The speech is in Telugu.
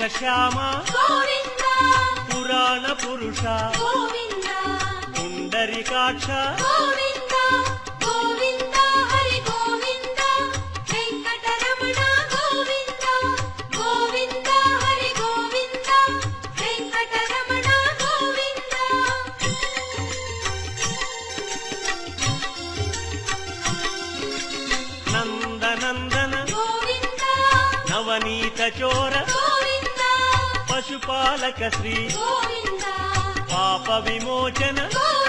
శ్యామ గోవింద పురాణ పురుష గోవింద పుండరీకాక్ష గోవింద గోవింద హరి గోవింద వెంకటరమణ గోవింద గోవింద హరి గోవింద వెంకటరమణ గోవింద నందనందన గోవింద నవనీత చోర గోవింద పశుపాలక శ్రీ గోవింద పాప విమోచన గోవింద